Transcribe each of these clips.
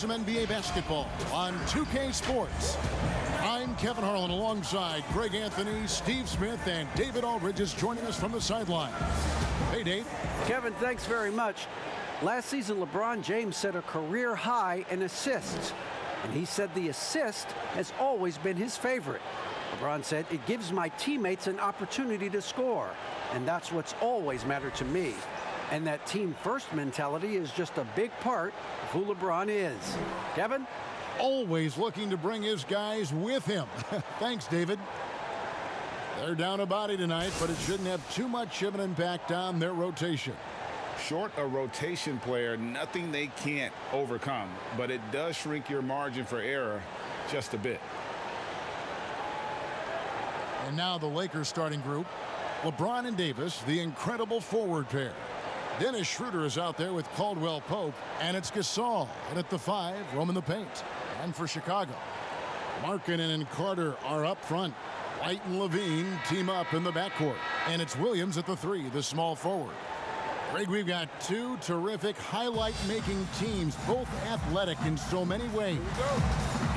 Some NBA basketball on 2K Sports. I'm Kevin Harlan alongside Greg Anthony, Steve Smith, and David Aldridge is joining us from the sideline. Hey, Dave. Kevin, thanks very much. Last season, LeBron James set a career high in assists, and he said the assist has always been his favorite. LeBron said, "It gives my teammates an opportunity to score, and that's what's always mattered to me." And that team-first mentality is just a big part of who LeBron is. Kevin? Always looking to bring his guys with him. Thanks, David. They're down a body tonight, but it shouldn't have too much of an impact on their rotation. Short a rotation player, nothing they can't overcome, but it does shrink your margin for error just a bit. And now the Lakers starting group. LeBron and Davis, the incredible forward pair. Dennis Schroeder is out there with Caldwell-Pope, and it's Gasol. And at the 5, roaming the paint. And for Chicago, Markkenen and Carter are up front. White and LaVine team up in the backcourt. And it's Williams at the 3, the small forward. Greg, we've got two terrific highlight-making teams, both athletic in so many ways.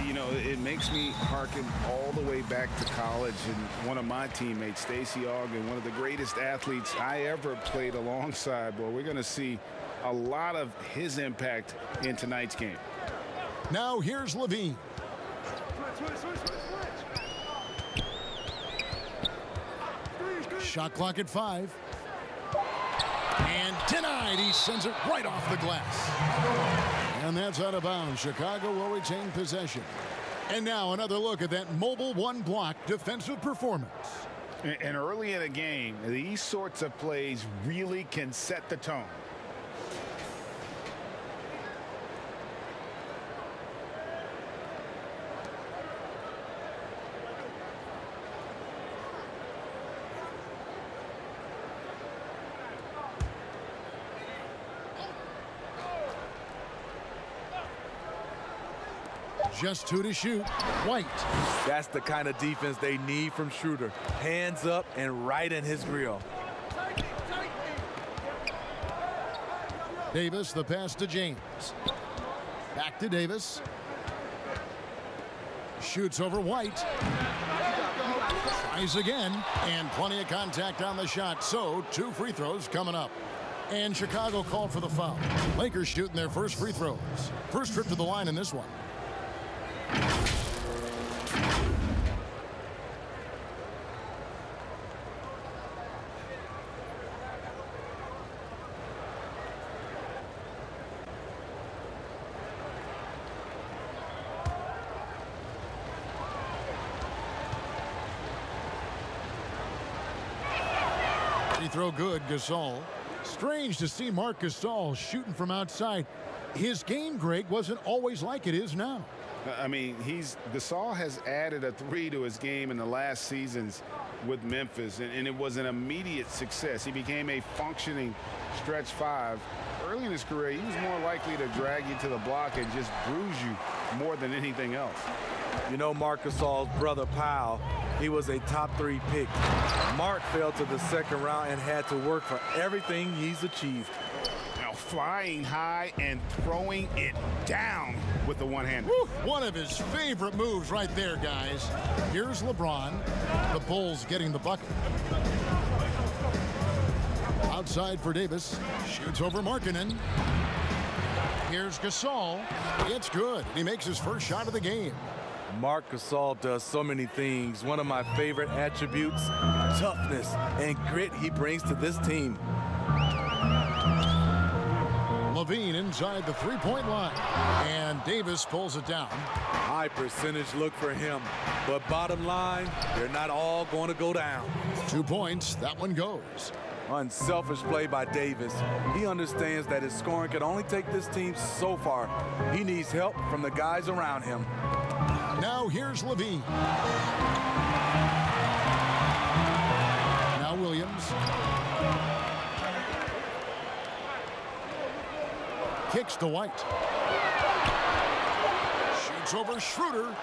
You know, it makes me hearken all the way back to college, and one of my teammates, Stacey Ogden, one of the greatest athletes I ever played alongside. Well, we're going to see a lot of his impact in tonight's game. Now here's LaVine. Shot clock at 5. And denied. He sends it right off the glass. And that's out of bounds. Chicago will retain possession. And now another look at that mobile one-block defensive performance. And early in a game, these sorts of plays really can set the tone. Just 2 to shoot. White. That's the kind of defense they need from Schroeder. Hands up and right in his grill. Davis, the pass to James. Back to Davis. Shoots over White. Tries again. And plenty of contact on the shot. So 2 free throws coming up. And Chicago called for the foul. Lakers shooting their first free throws. First trip to the line in this one. Free throw good, Gasol. Strange to see Marc Gasol shooting from outside. His game, Greg, wasn't always like it is now. I mean, Gasol has added a 3 to his game in the last seasons with Memphis, and it was an immediate success. He became a functioning stretch 5. Early in his career, he was more likely to drag you to the block and just bruise you more than anything else. You know Marc Gasol's brother, Powell, he was a top 3 pick. Mark fell to the second round and had to work for everything he's achieved. Flying high and throwing it down with the one-hander. One of his favorite moves right there, guys. Here's LeBron. The Bulls getting the bucket. Outside for Davis. Shoots over Markkenen. Here's Gasol. It's good. He makes his first shot of the game. Marc Gasol does so many things. One of my favorite attributes, toughness and grit he brings to this team. LaVine inside the three-point line. And Davis pulls it down. High percentage look for him. But bottom line, they're not all going to go down. 2 points. That one goes. Unselfish play by Davis. He understands that his scoring can only take this team so far. He needs help from the guys around him. Now here's LaVine. Now Williams. Kicks to White. Shoots over Schroeder.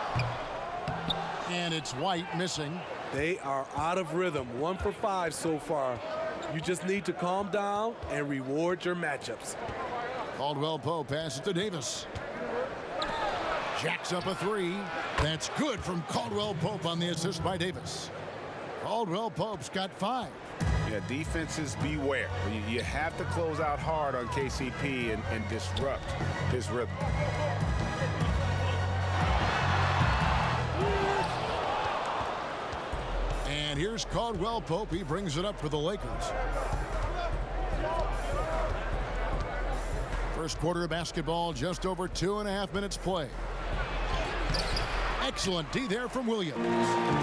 And it's White missing. They are out of rhythm. 1 for 5 so far. You just need to calm down and reward your matchups. Caldwell-Pope passes to Davis. Jacks up a three. That's good from Caldwell-Pope on the assist by Davis. Caldwell-Pope's got 5. Yeah, defenses beware. You have to close out hard on KCP and disrupt his rhythm. And here's Caldwell-Pope. He brings it up for the Lakers. First quarter of basketball, just over 2.5 minutes play. Excellent D there from Williams.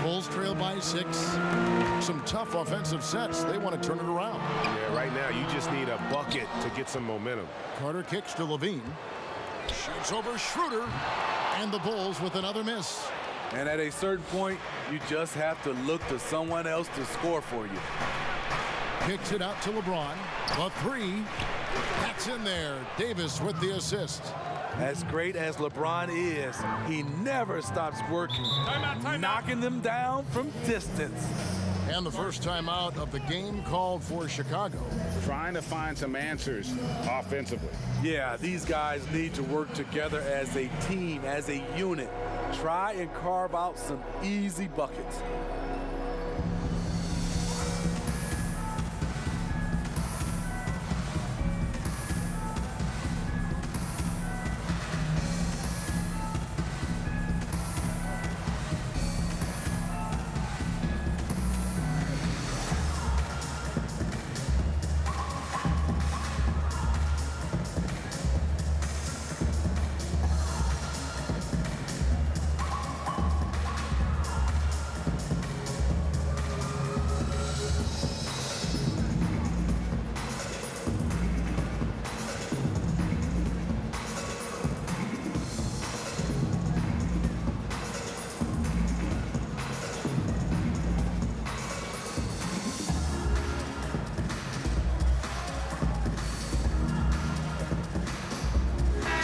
Bulls trail by 6. Some tough offensive sets. They want to turn it around. Yeah, right now you just need a bucket to get some momentum. Carter kicks to LaVine. Shoots over Schroeder. And the Bulls with another miss. And at a certain point, you just have to look to someone else to score for you. Kicks it out to LeBron. A 3. That's in there. Davis with the assist. As great as LeBron is, he never stops working, knocking them down from distance. And the first timeout of the game called for Chicago. Trying to find some answers offensively. Yeah, these guys need to work together as a team, as a unit. Try and carve out some easy buckets.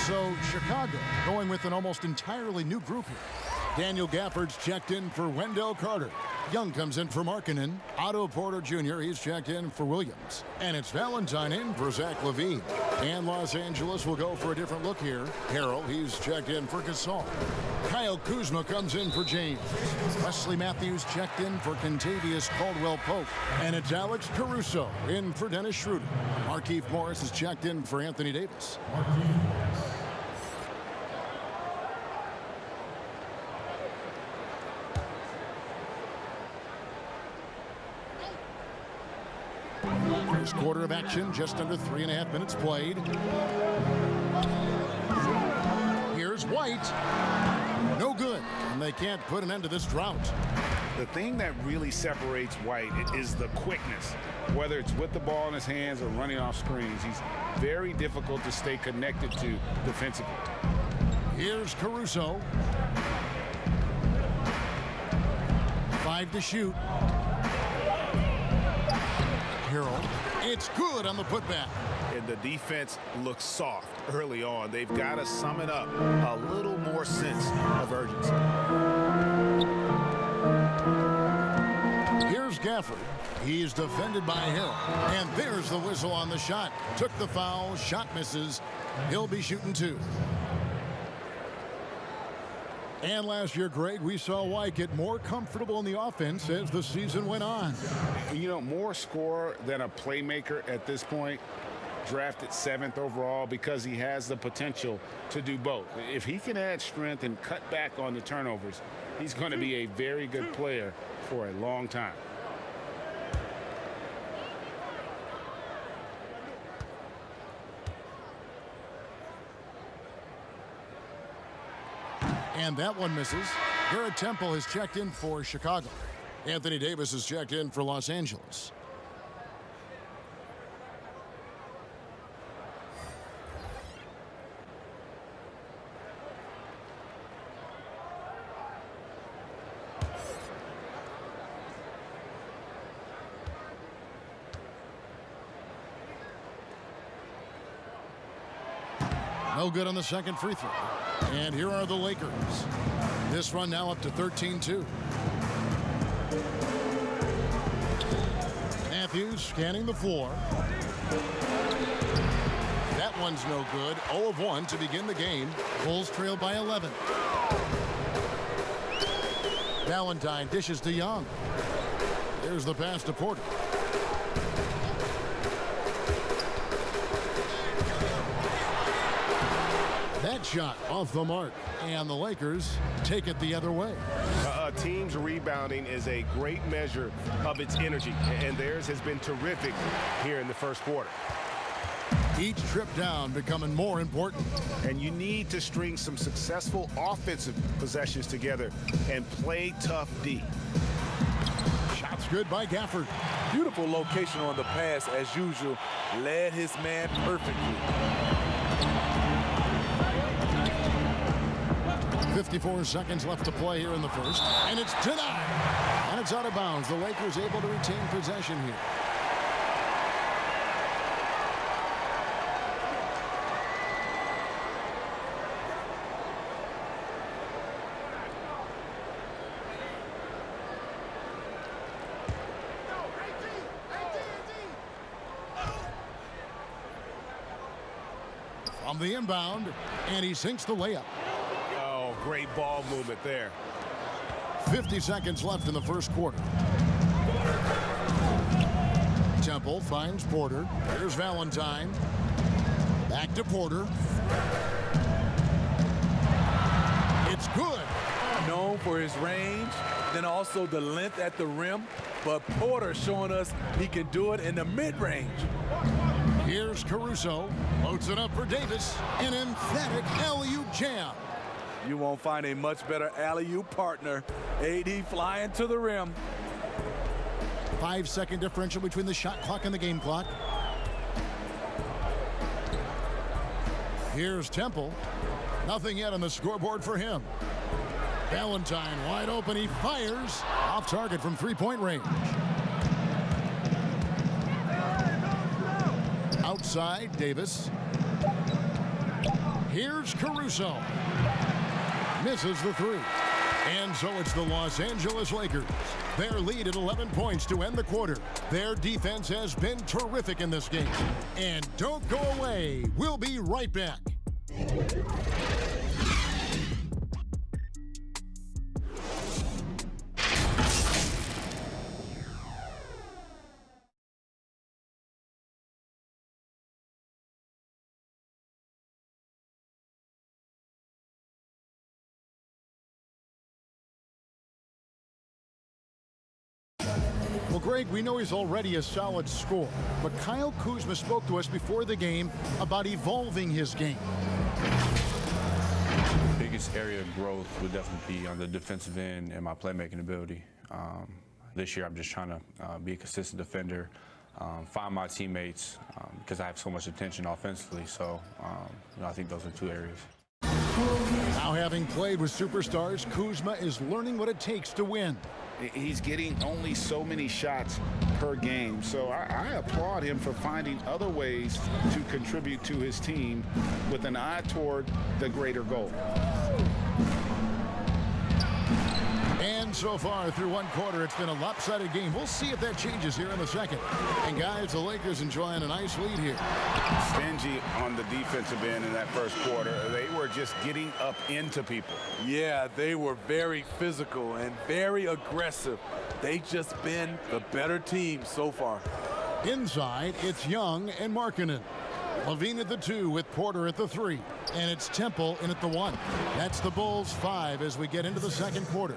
So Chicago going with an almost entirely new group here. Daniel Gafford's checked in for Wendell Carter. Young comes in for Markkenen. Otto Porter Jr. he's checked in for Williams. And it's Valentine in for Zach LaVine. And Los Angeles will go for a different look here. Harrell, he's checked in for Gasol. Kyle Kuzma comes in for James. Wesley Matthews checked in for Kentavious Caldwell-Pope. And it's Alex Caruso in for Dennis Schroeder. Markieff Morris is checked in for Anthony Davis. First quarter of action, just under 3.5 minutes played. Here's White. No good, and they can't put an end to this drought. The thing that really separates White is the quickness. Whether it's with the ball in his hands or running off screens, he's very difficult to stay connected to defensively. Here's Caruso. 5 to shoot. Harrell. It's good on the putback. And the defense looks soft early on. They've got to sum it up. A little more sense of urgency. Here's Gafford. He's defended by Hill. And there's the whistle on the shot. Took the foul. Shot misses. He'll be shooting 2. And last year, Greg, we saw White get more comfortable in the offense as the season went on. You know, more scorer than a playmaker at this point. Drafted 7th overall because he has the potential to do both. If he can add strength and cut back on the turnovers, he's going to be a very good player for a long time. And that one misses. Garrett Temple has checked in for Chicago. Anthony Davis has checked in for Los Angeles. No good on the second free throw. And here are the Lakers. This run now up to 13-2. Matthews scanning the floor. That That one's no good. 0 of 1 to begin the game. Bulls trail by 11. Valentine dishes to Young. There's the pass to Porter. That shot off the mark, and the Lakers take it the other way. A team's rebounding is a great measure of its energy, and theirs has been terrific here in the first quarter. Each trip down becoming more important. And you need to string some successful offensive possessions together and play tough D. Shots good by Gafford. Beautiful location on the pass as usual. Led his man perfectly. 54 seconds left to play here in the first, and it's denied. And it's out of bounds. The Lakers able to retain possession here. From the inbound, and he sinks the layup. Great ball movement there. 50 seconds left in the first quarter. Temple finds Porter. Here's Valentine. Back to Porter. It's good. Known for his range, then also the length at the rim. But Porter showing us he can do it in the mid-range. Here's Caruso. Loads it up for Davis. An emphatic alley-oop jam. You won't find a much better alley-oop partner. AD flying to the rim. 5-second differential between the shot clock and the game clock. Here's Temple. Nothing yet on the scoreboard for him. Valentine wide open. He fires off target from three-point range. Outside, Davis. Here's Caruso. Misses the three. And so it's the Los Angeles Lakers. Their lead at 11 points to end the quarter. Their defense has been terrific in this game. And don't go away. We'll be right back. Well, Greg, we know he's already a solid scorer, but Kyle Kuzma spoke to us before the game about evolving his game. The biggest area of growth would definitely be on the defensive end and my playmaking ability. This year, I'm just trying to be a consistent defender, find my teammates, because I have so much attention offensively. So, I think those are two areas. Now, having played with superstars, Kuzma is learning what it takes to win. He's getting only so many shots per game, so I applaud him for finding other ways to contribute to his team with an eye toward the greater goal. And so far through one quarter, it's been a lopsided game. We'll see if that changes here in the second. And guys, the Lakers enjoying a nice lead here. Stingy on the defensive end in that first quarter. They were just getting up into people. Yeah, they were very physical and very aggressive. They just been the better team so far. Inside, it's Young and Markkenen. LaVine at the 2 with Porter at the 3. And it's Temple in at the 1. That's the Bulls 5 as we get into the second quarter.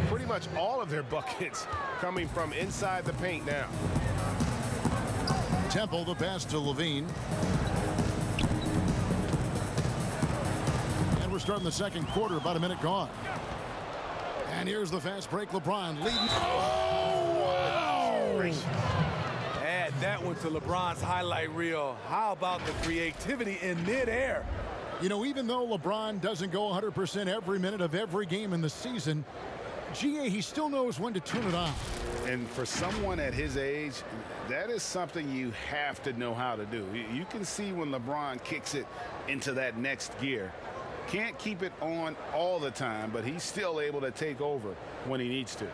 Pretty much all of their buckets coming from inside the paint now. Temple the pass to LaVine. And we're starting the second quarter, about a minute gone. And here's the fast break. LeBron leading. Oh, wow! Add that one to LeBron's highlight reel. How about the creativity in midair? You know, even though LeBron doesn't go 100% every minute of every game in the season, he still knows when to turn it on. And for someone at his age, that is something you have to know how to do. You can see when LeBron kicks it into that next gear. Can't keep it on all the time, but he's still able to take over when he needs to.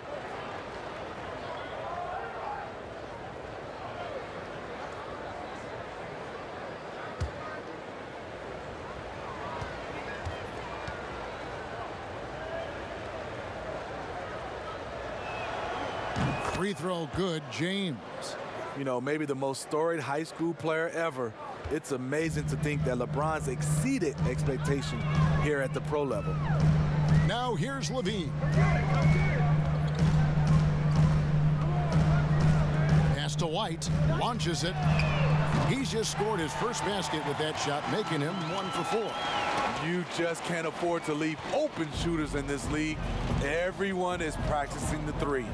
Free throw good, James. You know, maybe the most storied high school player ever. It's amazing to think that LeBron's exceeded expectation here at the pro level. Now here's LaVine. Pass to White, launches it. He's just scored his first basket with that shot, making him 1 for 4. You just can't afford to leave open shooters in this league. Everyone is practicing the three.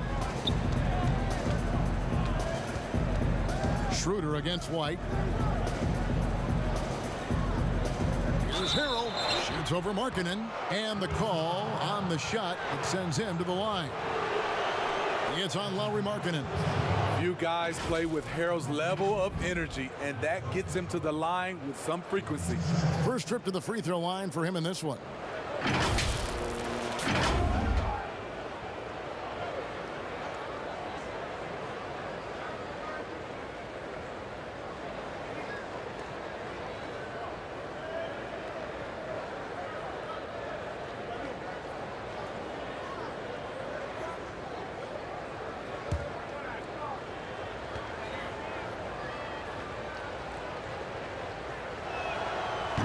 Schroeder against White. Here's Harrell. Shoots over Markkenen. And the call on the shot that sends him to the line. It's on Lauri Markkenen. You guys play with Harrell's level of energy, and that gets him to the line with some frequency. First trip to the free throw line for him in this one.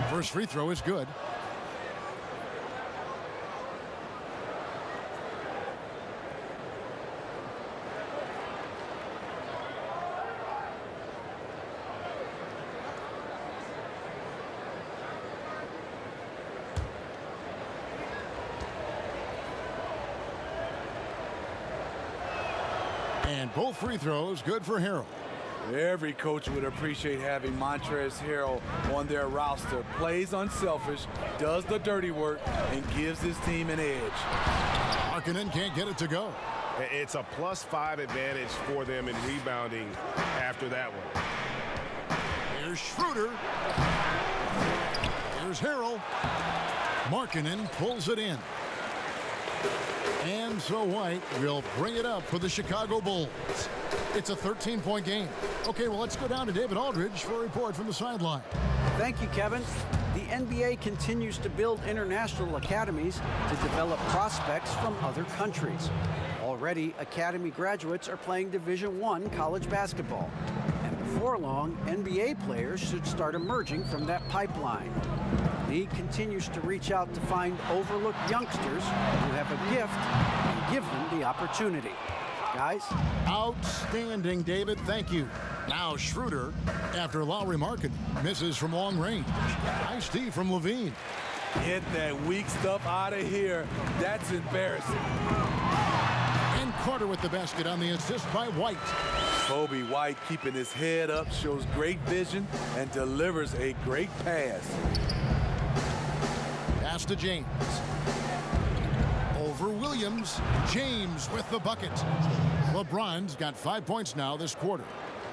First free throw is good. And both free throws good for Harrell. Every coach would appreciate having Montrezl Harrell on their roster. Plays unselfish, does the dirty work, and gives his team an edge. Markkenen can't get it to go. It's a +5 advantage for them in rebounding after that one. Here's Schroeder. Here's Harrell. Markkenen pulls it in. And so White will bring it up for the Chicago Bulls. It's a 13-point game. Okay, well, let's go down to David Aldridge for a report from the sideline. Thank you, Kevin. The NBA continues to build international academies to develop prospects from other countries. Already, academy graduates are playing Division I college basketball. And before long, NBA players should start emerging from that pipeline. The league continues to reach out to find overlooked youngsters who have a gift and give them the opportunity. Guys? Outstanding, David. Thank you. Now Schroeder, after Lauri Markkenen misses from long range. Nice D from LaVine. Get that weak stuff out of here. That's embarrassing. And Carter with the basket on the assist by White. Kobe White, keeping his head up, shows great vision and delivers a great pass. Pass to James. Over Williams. James with the bucket. LeBron's got 5 points now this quarter.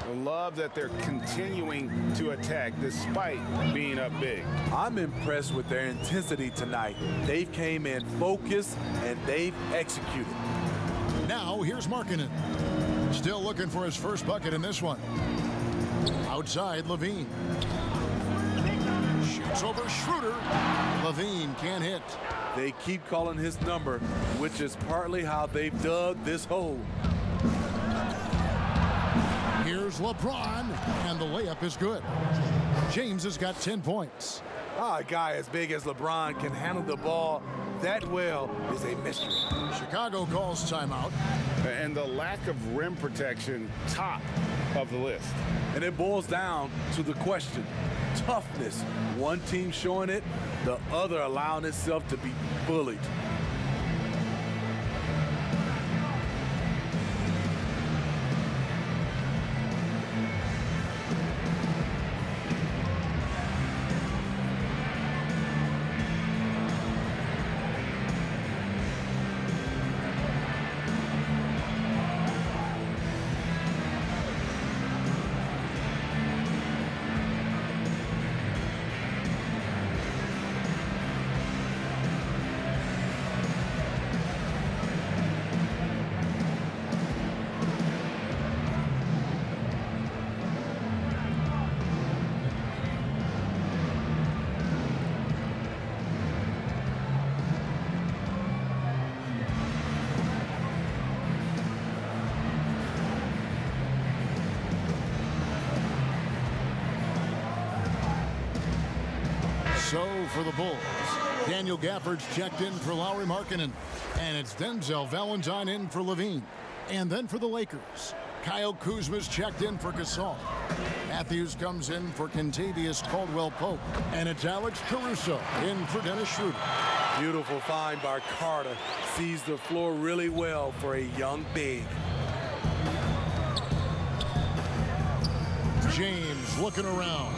I love that they're continuing to attack despite being up big. I'm impressed with their intensity tonight. They came in focused and they've executed. Now here's Markkenen. Still looking for his first bucket in this one. Outside LaVine. Shoots over Schroeder. LaVine can't hit. They keep calling his number, which is partly how they've dug this hole. Here's LeBron, and the layup is good. James has got 10 points. A guy as big as LeBron can handle the ball that well is a mystery. Chicago calls timeout. And the lack of rim protection, top of the list. And it boils down to the question, toughness. One team showing it, the other allowing itself to be bullied. So for the Bulls, Daniel Gafford's checked in for Lauri Markkenen. And it's Denzel Valentine in for LaVine. And then for the Lakers, Kyle Kuzma's checked in for Gasol. Matthews comes in for Kentavious Caldwell-Pope. And it's Alex Caruso in for Dennis Schroeder. Beautiful find by Carter. Sees the floor really well for a young big. James looking around.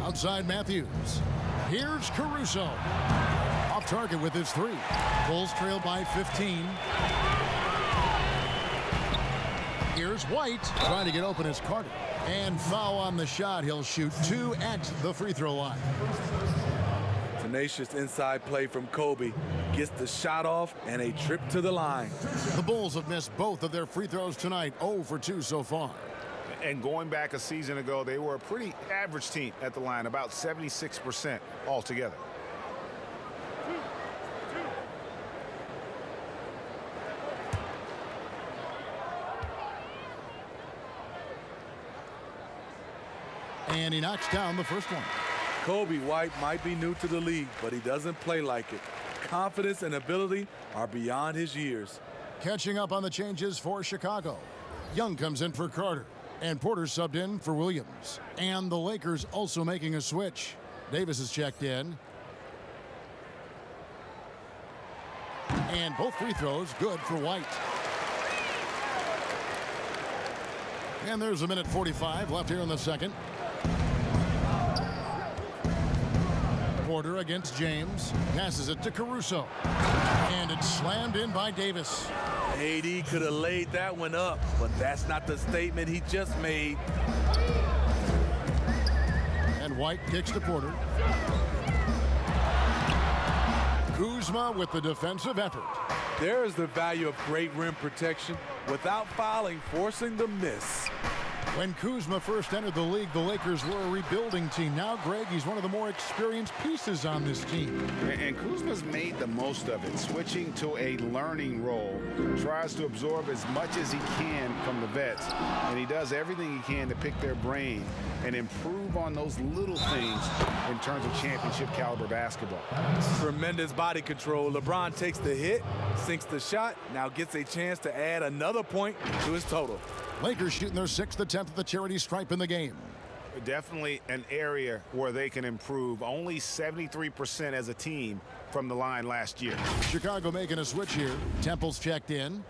Outside Matthews. Here's Caruso. Off target with his three. Bulls trail by 15. Here's White trying to get open as Carter. And foul on the shot. He'll shoot 2 at the free throw line. Tenacious inside play from Kobe. Gets the shot off and a trip to the line. The Bulls have missed both of their free throws tonight. 0 for 2 so far. And going back a season ago, they were a pretty average team at the line, about 76% altogether. And he knocks down the first one. Kobe White might be new to the league, but he doesn't play like it. Confidence and ability are beyond his years. Catching up on the changes for Chicago. Young comes in for Carter. And Porter subbed in for Williams. And the Lakers also making a switch. Davis is checked in. And both free throws good for White. And there's a minute 45 left here in the second. Porter against James. Passes it to Caruso. And it's slammed in by Davis. AD could have laid that one up, but that's not the statement he just made. And White kicks to Porter. Kuzma with the defensive effort. There is the value of great rim protection without fouling, forcing the miss. When Kuzma first entered the league, the Lakers were a rebuilding team. Now, Greg, he's one of the more experienced pieces on this team. And Kuzma's made the most of it, switching to a learning role. Tries to absorb as much as he can from the vets. And he does everything he can to pick their brain and improve on those little things in terms of championship caliber basketball. Tremendous body control. LeBron takes the hit, sinks the shot, now gets a chance to add another point to his total. Lakers shooting their 6th attempt at the charity stripe in the game. Definitely an area where they can improve. Only 73% as a team from the line last year. Chicago making a switch here. Temple's checked in.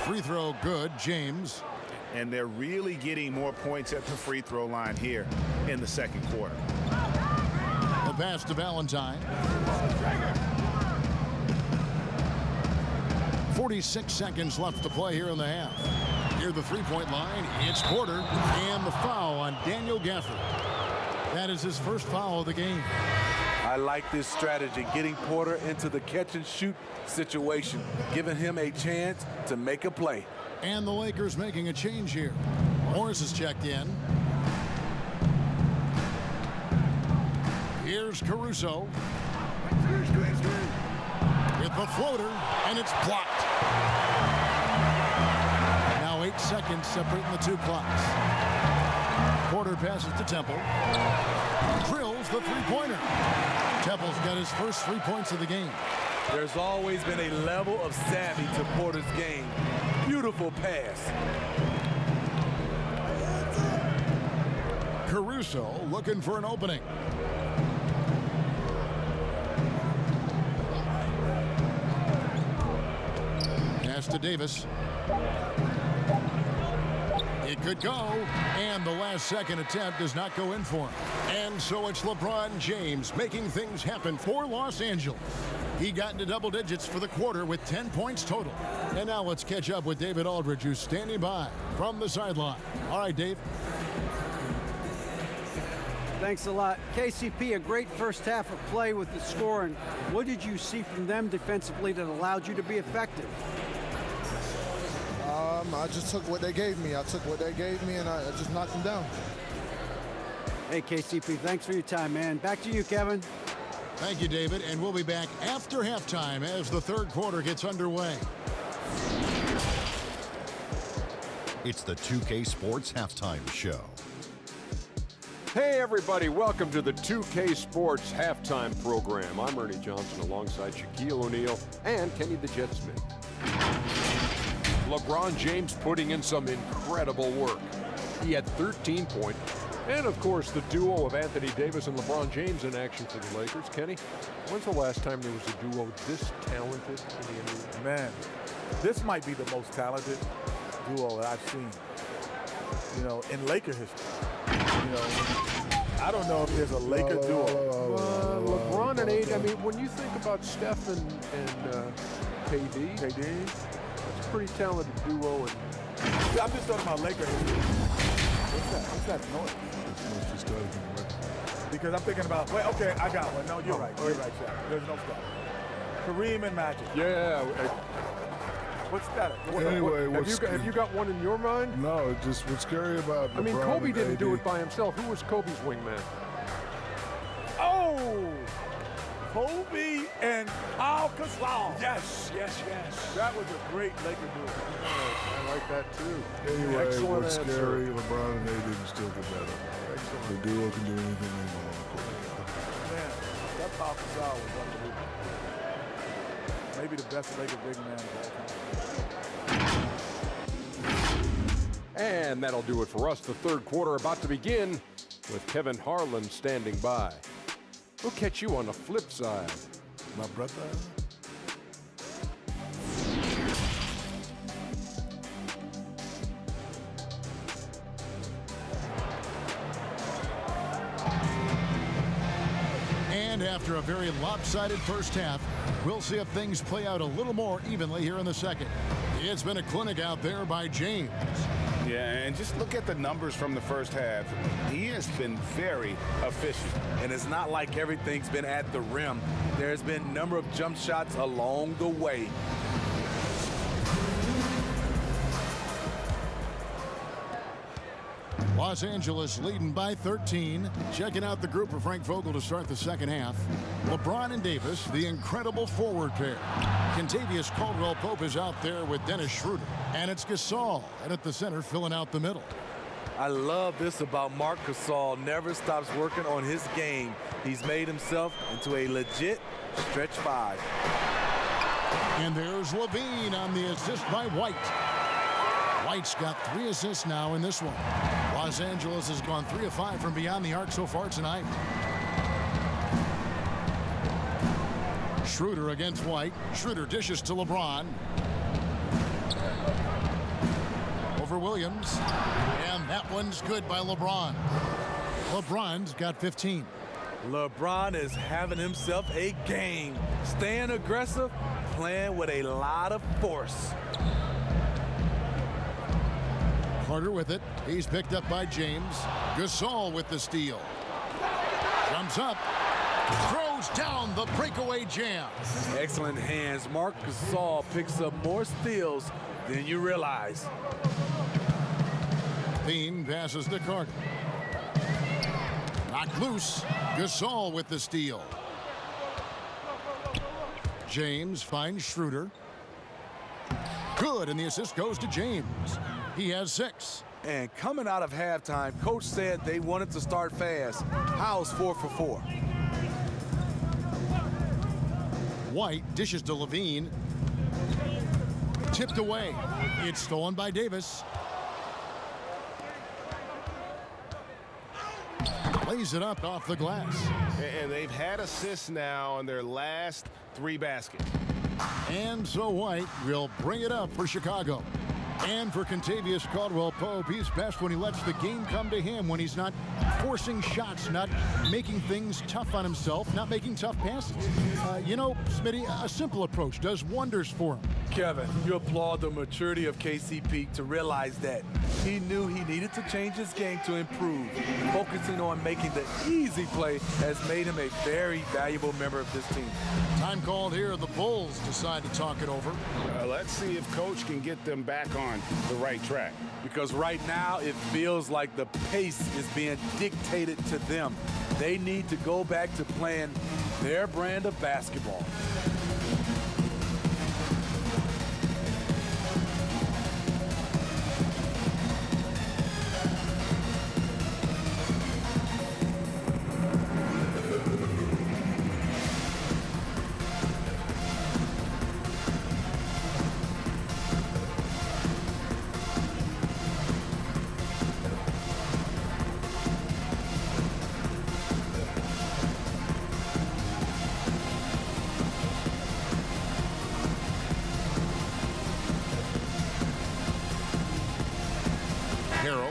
Free throw good, James. And they're really getting more points at the free throw line here in the second quarter. The pass to Valentine. 46 seconds left to play here in the half. Near the three-point line, it's Porter, and the foul on Daniel Gafford. That is his first foul of the game. I like this strategy, getting Porter into the catch-and-shoot situation, giving him a chance to make a play. And the Lakers making a change here. Morris is checked in. Here's Caruso. With the floater, and it's blocked. Now 8 seconds separating the two clocks. Porter passes to Temple. Drills the three-pointer. Temple's got his first 3 points of the game. There's always been a level of savvy to Porter's game. Beautiful pass. Caruso looking for an opening. Pass to Davis. It could go, and the last second attempt does not go in for him. And so it's LeBron James making things happen for Los Angeles. He got into double digits for the quarter with 10 points total. And now let's catch up with David Aldridge, who's standing by from the sideline. All right, Dave. Thanks a lot. KCP, a great first half of play with the scoring. What did you see from them defensively that allowed you to be effective? I just took what they gave me. I took what they gave me, and I just knocked them down. Hey, KCP, thanks for your time, man. Back to you, Kevin. Thank you, David. And we'll be back after halftime as the third quarter gets underway. It's the 2K Sports Halftime Show. Hey everybody, welcome to the 2K Sports Halftime Program. I'm Ernie Johnson alongside Shaquille O'Neal and Kenny the Jet Smith. LeBron James putting in some incredible work. He had 13 points. And of course, the duo of Anthony Davis and LeBron James in action for the Lakers. Kenny, when's the last time there was a duo this talented in the NBA? Man, this might be the most talented duo that I've seen, in Laker history. I don't know if there's a Laker duo. LeBron and AD, I mean, when you think about Steph and KD, that's a pretty talented duo. And I'm just talking about Laker history. What's that noise? Because I'm thinking about, okay, I got one. No, you're right. You're right, Shaq. There's no stop. Kareem and Magic. Yeah. What's that? Anyway, have you got one in your mind? No, just what's scary about LeBron. I mean, Kobe didn't AD. do it by himself. Who was Kobe's wingman? Oh! Kobe and Al Gasol. Yes. That was a great Laker duo. I like that too. Anyway, Excellent what's answer. scary, LeBron and AD can still get better. The duo can do anything they want on the court. Man, that Al Gasol was unbelievable. Maybe the best Laker big man of all time. And that'll do it for us. The third quarter about to begin with Kevin Harlan standing by. We'll catch you on the flip side. My brother. And after a very lopsided first half, we'll see if things play out a little more evenly here in the second. It's been a clinic out there by James. Yeah, and just look at the numbers from the first half. He has been very efficient. And it's not like everything's been at the rim. There's been a number of jump shots along the way. Los Angeles leading by 13. Checking out the group for Frank Vogel to start the second half. LeBron and Davis, the incredible forward pair. Kentavious Caldwell-Pope is out there with Dennis Schroeder. And it's Gasol and at the center filling out the middle. I love this about Marc Gasol. Never stops working on his game. He's made himself into a legit stretch five. And there's LaVine on the assist by White. White's got 3 assists now in this one. Los Angeles has gone 3 of 5 from beyond the arc so far tonight. Schroeder against White. Schroeder dishes to LeBron. Over Williams. And that one's good by LeBron. LeBron's got 15. LeBron is having himself a game. Staying aggressive, playing with a lot of force. Carter with it. He's picked up by James. Gasol with the steal. Jumps up. Throws down the breakaway jam. Excellent hands. Marc Gasol picks up more steals than you realize. Bean passes to Carter. Knocked loose. Gasol with the steal. James finds Schroeder. Good, and the assist goes to James. He has 6. And coming out of halftime, coach said they wanted to start fast. How's 4 for 4? White dishes to LaVine. Tipped away. It's stolen by Davis. Lays it up off the glass. And they've had assists now on their last 3 baskets. And so White will bring it up for Chicago. And for Kentavious Caldwell-Pope, he's best when he lets the game come to him, when he's not forcing shots, not making things tough on himself, not making tough passes. You know, Smitty, a simple approach does wonders for him. Kevin, you applaud the maturity of KCP to realize that he knew he needed to change his game to improve. Focusing on making the easy play has made him a very valuable member of this team. Time called here. The Bulls decide to talk it over. Let's see if Coach can get them back on the right track. Because right now it feels like the pace is being dictated to them. They need to go back to playing their brand of basketball.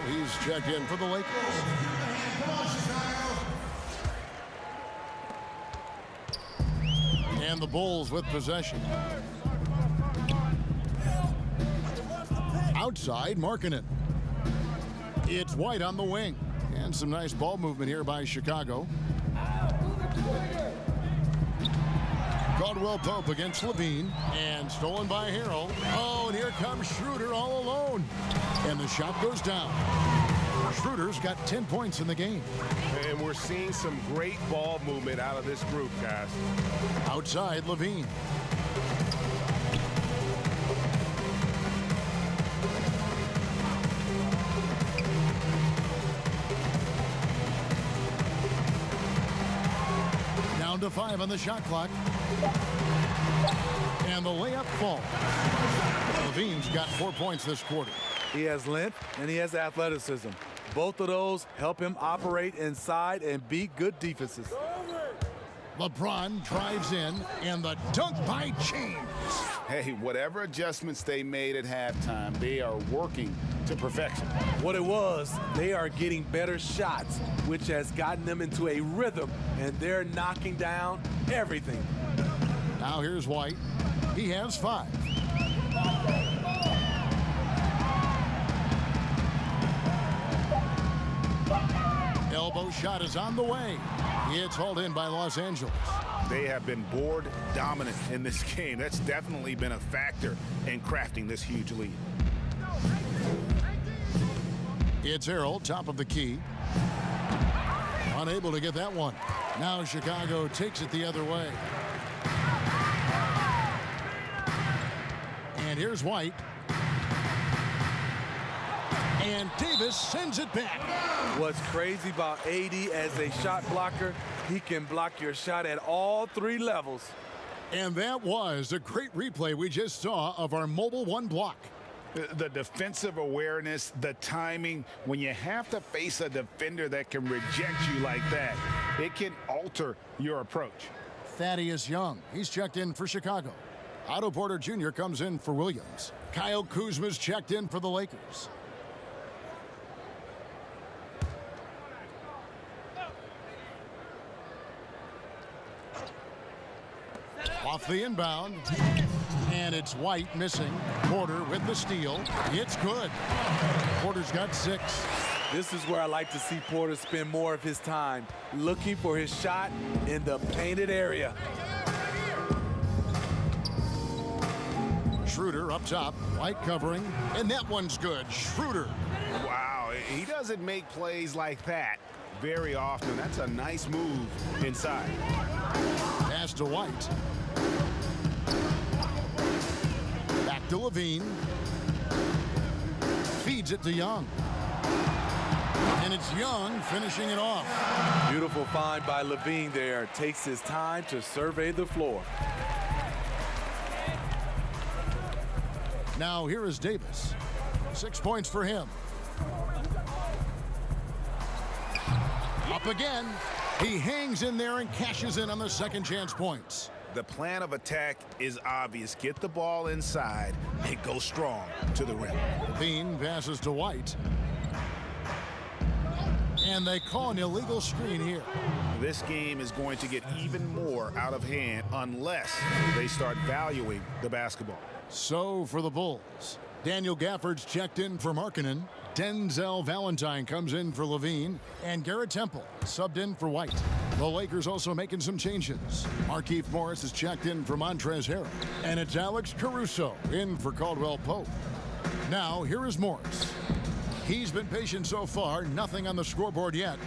He's checked in for the Lakers. And the Bulls with possession. Outside, Markkenen. It's White on the wing. And some nice ball movement here by Chicago. Caldwell-Pope against LaVine, and stolen by Harrell. Oh, and here comes Schroeder all alone. And the shot goes down. Schroeder's got 10 points in the game. And we're seeing some great ball movement out of this group, guys. Outside, LaVine. Down to 5 on the shot clock. And the layup falls. LaVine's got 4 points this quarter. He has length and he has athleticism. Both of those help him operate inside and beat good defenses. LeBron drives in, and the dunk by James. Hey, whatever adjustments they made at halftime, they are working to perfection. What it was, they are getting better shots, which has gotten them into a rhythm, and they're knocking down everything. Now here's White. He has 5. Elbow shot is on the way. It's hauled in by Los Angeles. They have been board dominant in this game. That's definitely been a factor in crafting this huge lead. It's Harrell, top of the key. Unable to get that one. Now Chicago takes it the other way. And here's White. And Davis sends it back. What's crazy about AD as a shot blocker, he can block your shot at all 3 levels. And that was a great replay we just saw of our mobile 1 block. The defensive awareness, the timing, when you have to face a defender that can reject you like that, it can alter your approach. Thaddeus Young, he's checked in for Chicago. Otto Porter Jr. comes in for Williams. Kyle Kuzma's checked in for the Lakers. Off the inbound, and it's White missing. Porter with the steal. It's good. Porter's got 6. This is where I like to see Porter spend more of his time looking for his shot in the painted area. Schroeder up top, White covering, and that one's good. Schroeder. Wow, he doesn't make plays like that very often. That's a nice move inside. Pass to White. Back to LaVine. Feeds it to Young. And it's Young finishing it off. Beautiful find by LaVine there. Takes his time to survey the floor. Now here is Davis. 6 points for him. Up again. He hangs in there and cashes in on the second chance points. The plan of attack is obvious. Get the ball inside and go strong to the rim. LaVine passes to White. And they call an illegal screen here. This game is going to get even more out of hand unless they start valuing the basketball. So for the Bulls, Daniel Gafford's checked in for Markkenen. Denzel Valentine comes in for LaVine. And Garrett Temple subbed in for White. The Lakers also making some changes. Markieff Morris is checked in for Montrezl Harrell. And it's Alex Caruso in for Caldwell-Pope. Now, here is Morris. He's been patient so far. Nothing on the scoreboard yet.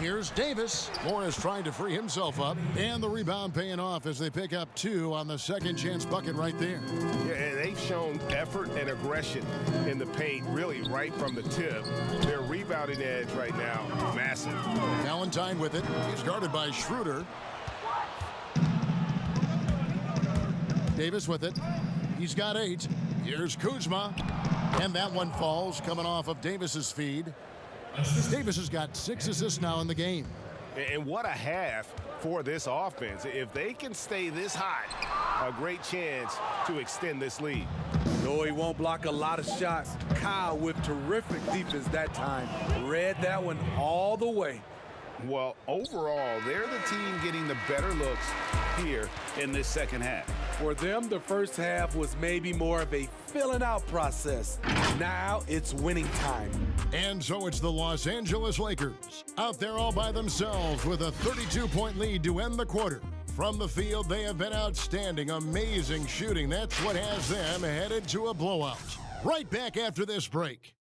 Here's Davis. Morris trying to free himself up. And the rebound paying off as they pick up 2 on the second chance bucket right there. Yeah, and they've shown effort and aggression in the paint, really right from the tip. Their rebounding edge right now, massive. Valentine with it. He's guarded by Schroeder. Davis with it. He's got 8. Here's Kuzma. And that one falls coming off of Davis's feed. Davis has got 6 assists now in the game. And what a half for this offense. If they can stay this hot, a great chance to extend this lead. No, he won't block a lot of shots. Kyle with terrific defense that time. Read that one all the way. Well, overall, they're the team getting the better looks here in this second half. For them, the first half was maybe more of a filling out process. Now it's winning time. And so it's the Los Angeles Lakers out there all by themselves with a 32-point lead to end the quarter. From the field, they have been outstanding, amazing shooting. That's what has them headed to a blowout. Right back after this break.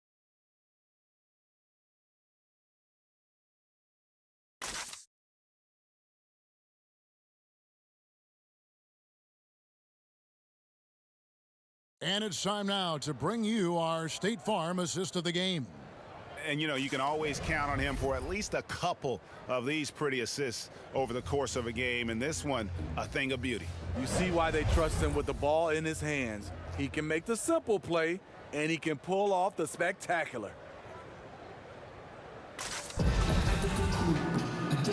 And it's time now to bring you our State Farm assist of the game. And, you know, you can always count on him for at least a couple of these pretty assists over the course of a game. And this one, a thing of beauty. You see why they trust him with the ball in his hands. He can make the simple play, and he can pull off the spectacular.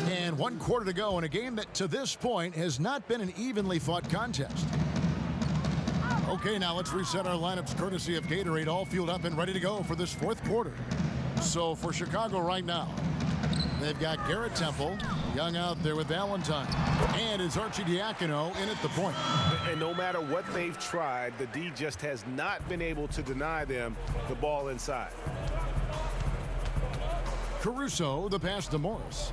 And 1 quarter to go in a game that to this point has not been an evenly fought contest. Okay, now let's reset our lineups courtesy of Gatorade, all fueled up and ready to go for this 4th quarter. So for Chicago right now, they've got Garrett Temple, Young out there with Valentine, and it's Arcidiacono in at the point. And no matter what they've tried, the D just has not been able to deny them the ball inside. Caruso, the pass to Morris.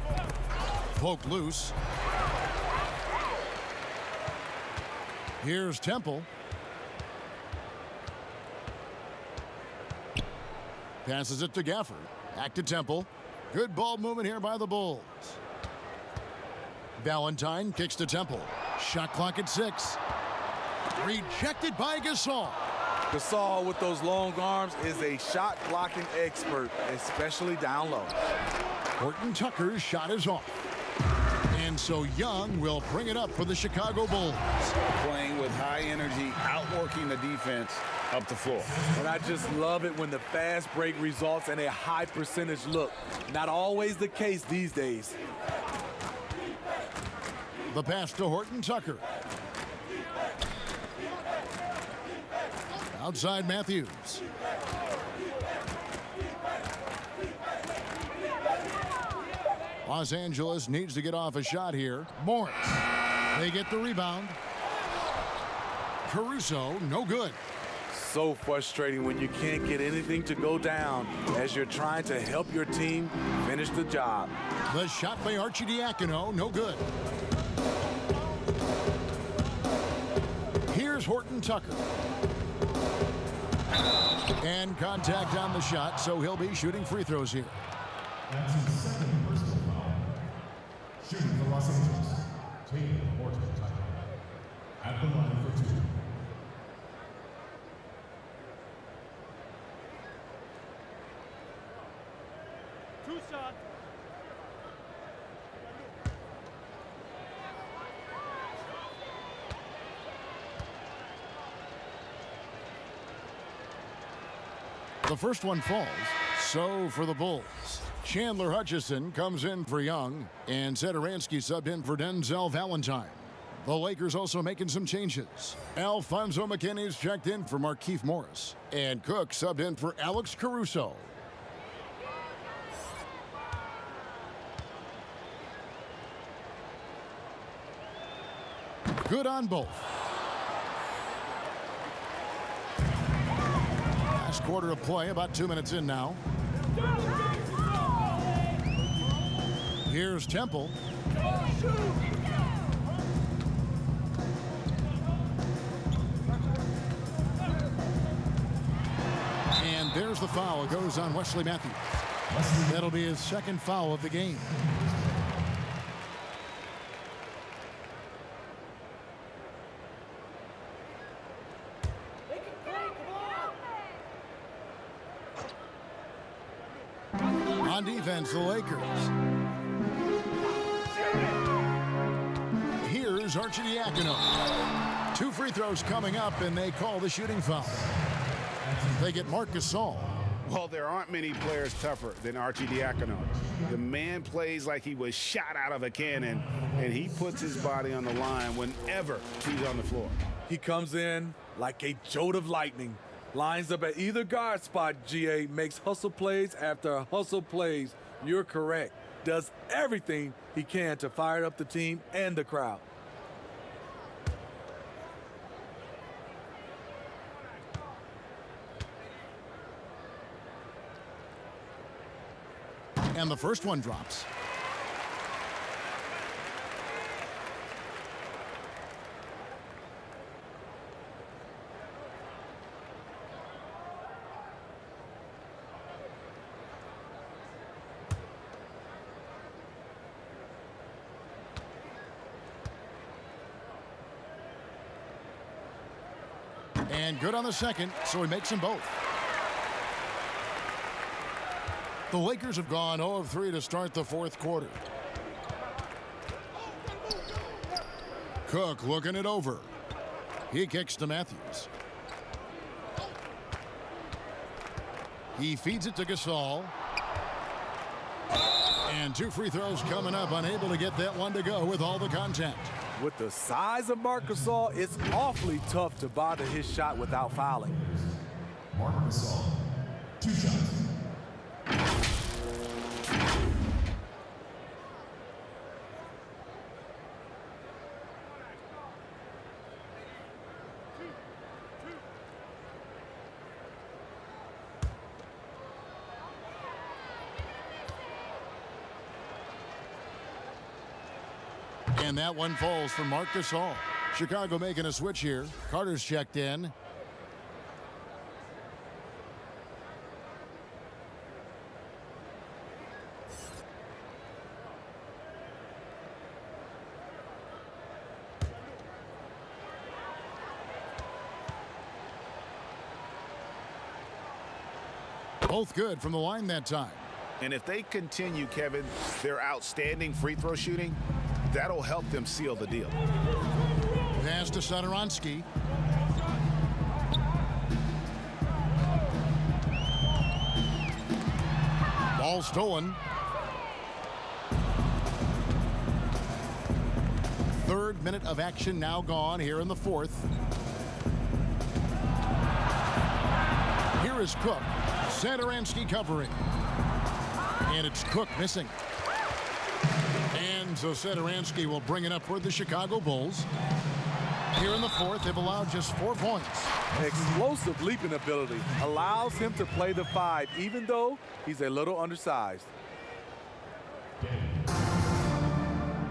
Poke loose. Here's Temple. Passes it to Gafford. Back to Temple. Good ball movement here by the Bulls. Valentine kicks to Temple. Shot clock at 6. Rejected by Gasol. Gasol with those long arms is a shot blocking expert, especially down low. Horton Tucker's shot is off. And so Young will bring it up for the Chicago Bulls. Playing with high energy, outworking the defense up the floor. And I just love it when the fast break results in a high percentage look. Not always the case these days. The pass to Horton Tucker. Outside Matthews. Los Angeles needs to get off a shot here. Morris. They get the rebound. Caruso, no good. So frustrating when you can't get anything to go down as you're trying to help your team finish the job. The shot by Arcidiacono, no good. Here's Horton Tucker. And contact on the shot, so he'll be shooting free throws here. That's his second personal foul. Shooting for Los Angeles. Taking Horton Tucker. At the line for 2. The first one falls. So for the Bulls, Chandler Hutchison comes in for Young, and Zedaransky subbed in for Denzel Valentine. The Lakers also making some changes. Alfonso McKinney's checked in for Markieff Morris, and Cook subbed in for Alex Caruso. Good on both. Last quarter of play, about 2 minutes in now. Here's Temple. And there's the foul. It goes on Wesley Matthews. That'll be his second foul of the game. On defense, the Lakers. Here's Arcidiacono. 2 free throws coming up, and they call the shooting foul. They get Marc Gasol. Well, there aren't many players tougher than Arcidiacono. The man plays like he was shot out of a cannon, and he puts his body on the line whenever he's on the floor. He comes in like a jolt of lightning. Lines up at either guard spot, GA, makes hustle plays after hustle plays. You're correct. Does everything he can to fire up the team and the crowd. And the first one drops. And good on the second, so he makes them both. The Lakers have gone 0 of 3 to start the fourth quarter. Cook looking it over. He kicks to Matthews. He feeds it to Gasol. And 2 free throws coming up, unable to get that one to go with all the contact. With the size of Marc Gasol, it's awfully tough to bother his shot without fouling. Marc Gasol, 2 shots. And that one falls for Marc Gasol. Chicago making a switch here. Carter's checked in. Both good from the line that time. And if they continue, Kevin, their outstanding free throw shooting, that'll help them seal the deal. Pass to Satoransky. Ball stolen. Third minute of action now gone here in the fourth. Here is Cook. Satoransky covering. And it's Cook missing. And so Satoransky will bring it up for the Chicago Bulls. Here in the fourth, they've allowed just 4 points. Explosive leaping ability allows him to play the 5, even though he's a little undersized. At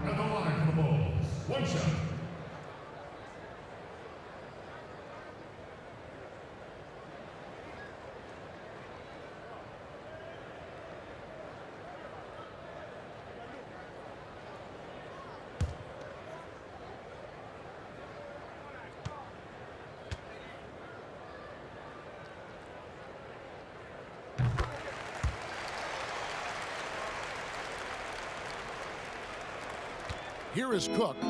the line for the Bulls, 1 shot. Here is Cook.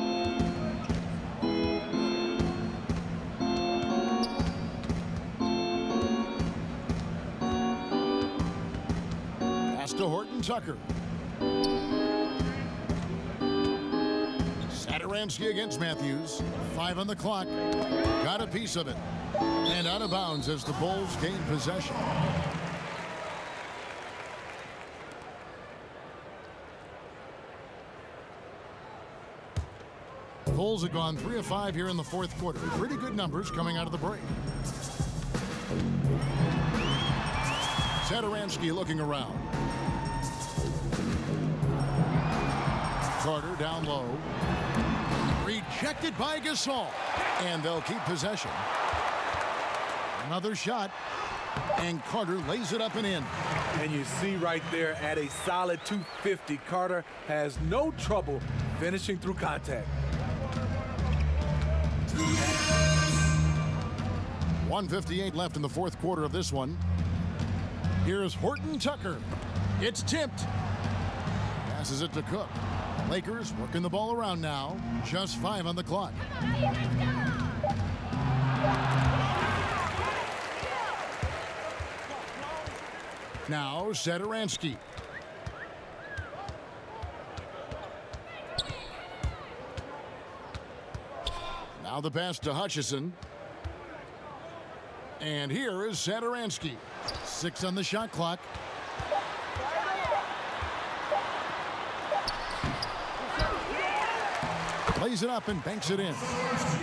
Pass to Horton Tucker. Satoransky against Matthews. 5 on the clock. Got a piece of it. And out of bounds as the Bulls gain possession. Bulls have gone 3 of 5 here in the fourth quarter. Pretty good numbers coming out of the break. Satoransky looking around. Carter down low. Rejected by Gasol. And they'll keep possession. Another shot. And Carter lays it up and in. And you see right there at a solid 250, Carter has no trouble finishing through contact. 1:58 left in the fourth quarter of this one. Here's Horton Tucker. It's tipped. Passes it to Cook. Lakers working the ball around now. Just 5 on the clock. Now Satoransky. Now the pass to Hutchison. And here is Satoransky. 6 on the shot clock. Plays it up and banks it in.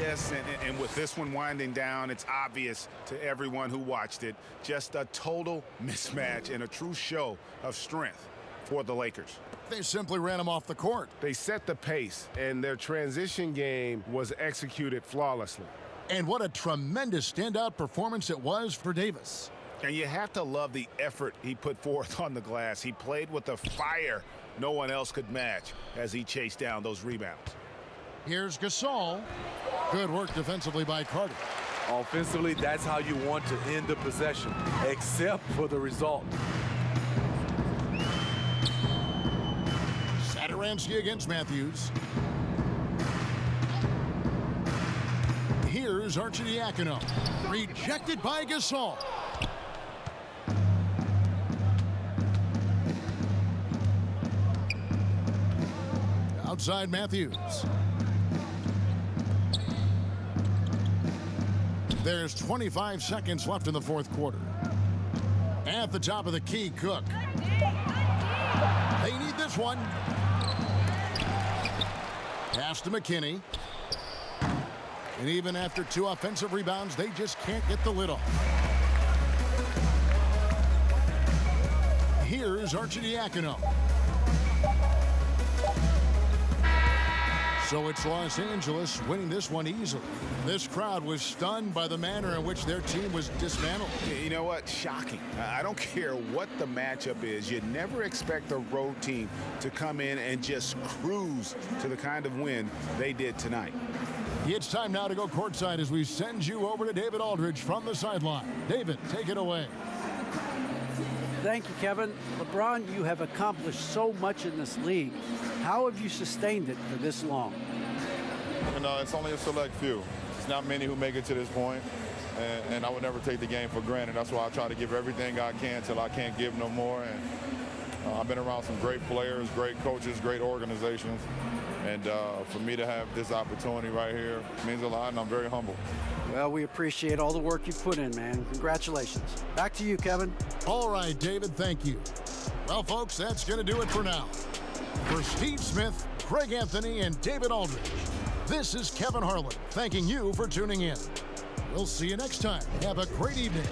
Yes, and with this one winding down, it's obvious to everyone who watched it. Just a total mismatch and a true show of strength for the Lakers. They simply ran him off the court. They set the pace, and their transition game was executed flawlessly. And what a tremendous standout performance it was for Davis. And you have to love the effort he put forth on the glass. He played with a fire no one else could match as he chased down those rebounds. Here's Gasol. Good work defensively by Carter. Offensively, that's how you want to end the possession, except for the result. Satoransky against Matthews. Here's Arcidiacono. Rejected by Gasol. Outside Matthews. There's 25 seconds left in the fourth quarter. At the top of the key, Cook. They need this one. Pass to McKinney. And even after 2 offensive rebounds, they just can't get the lid off. Here's Arcidiacono. So it's Los Angeles winning this one easily. This crowd was stunned by the manner in which their team was dismantled. You know what? Shocking. I don't care what the matchup is. You never expect a road team to come in and just cruise to the kind of win they did tonight. It's time now to go courtside as we send you over to David Aldridge from the sideline. David, take it away. Thank you, Kevin. LeBron, you have accomplished so much in this league. How have you sustained it for this long? You know, it's only a select few. It's not many who make it to this point, and I would never take the game for granted. That's why I try to give everything I can till I can't give no more. And I've been around some great players, great coaches, great organizations. And for me to have this opportunity right here means a lot, and I'm very humble. Well, we appreciate all the work you've put in, man. Congratulations. Back to you, Kevin. All right, David, thank you. Well, folks, that's going to do it for now. For Steve Smith, Craig Anthony, and David Aldridge, this is Kevin Harlan thanking you for tuning in. We'll see you next time. Have a great evening.